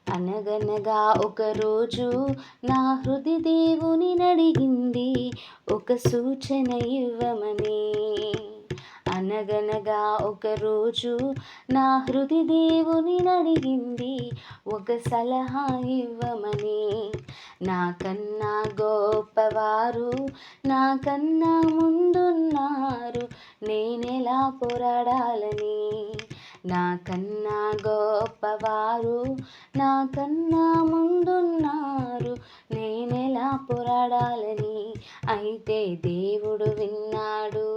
అనగనగా ఒకరోజు నా హృది దేవుని నడిగింది ఒక సూచన ఇవ్వమని. అనగనగా ఒకరోజు నా హృది దేవుని నడిగింది ఒక సలహా ఇవ్వమని. నాకన్నా గొప్పవారు నాకన్నా ముందున్నారు, నేనెలా పోరాడాలని. నాకన్నా గొప్పవారు నాకన్నా ముందున్నారు, నేనెలా పోరాడాలని. అయితే దేవుడు విన్నాడు,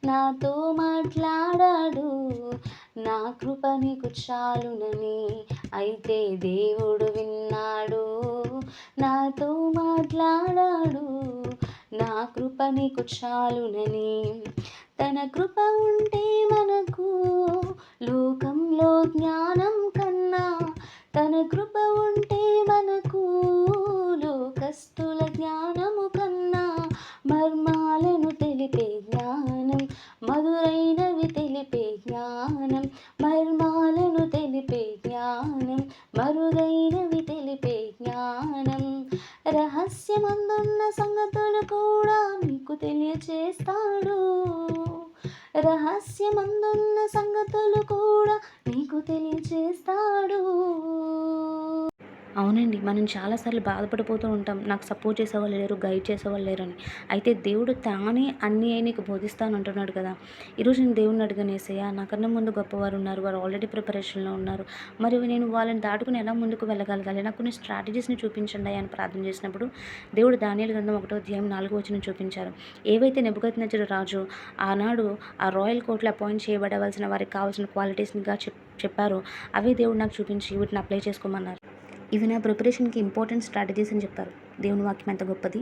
నాతో మాట్లాడాడు, నా కృప నీకు చాలునని. అయితే దేవుడు విన్నాడు, నాతో మాట్లాడాడు, నా కృప నీకు చాలునని. తన కృప ఉంటే మనకు లోకంలో జ్ఞానం కన్నా, తన కృప ఉంటే మనకు లోకస్తుల జ్ఞానము కన్నా, మర్మాలను తెలిపే జ్ఞానం, మధురైనవి తెలిపే జ్ఞానం, మర్మాలను తెలిపే జ్ఞానం, మరుగైనవి తెలిపే జ్ఞానం. రహస్యమందున్న సంగతులు కూడా మీకు తెలియచేస్తాడు, రహస్యమందున్న సంగతులు కూడా నీకు తెలియచేస్తాడు. అవునండి, మనం చాలాసార్లు బాధపడిపోతూ ఉంటాం, నాకు సపోర్ట్ చేసేవాళ్ళు లేరు, గైడ్ చేసేవాళ్ళు లేరని. అయితే దేవుడు తానే అన్నీ నీకు బోధిస్తాను అంటున్నాడు కదా. ఈరోజు నేను దేవుడిని అడిగాను, యేసయ్యా నాకన్నా ముందు గొప్పవారు ఉన్నారు, వారు ఆల్రెడీ ప్రిపరేషన్లో ఉన్నారు, మరి నేను వాళ్ళని దాటుకుని ఎలా ముందుకు వెళ్ళగలగాలి, నాకు కొన్ని స్ట్రాటజీస్ని చూపించండి అని ప్రార్థన చేసినప్పుడు దేవుడు దానియేలు గ్రంథం 1:4 చూపించారు. ఏవైతే నెబుకద్నెజరు రాజు ఆనాడు ఆ రాయల్ కోర్టులో అపాయింట్ చేయబడవలసిన వారికి కావాల్సిన క్వాలిటీస్నిగా చెప్పారో అవే దేవుడు నాకు చూపించి వీటిని అప్లై చేసుకోమన్నారు. ఇవి నా ప్రిపరేషన్కి ఇంపార్టెంట్ స్ట్రాటజీస్ అని చెప్పారు. దేవుని వాక్యం ఎంత గొప్పది.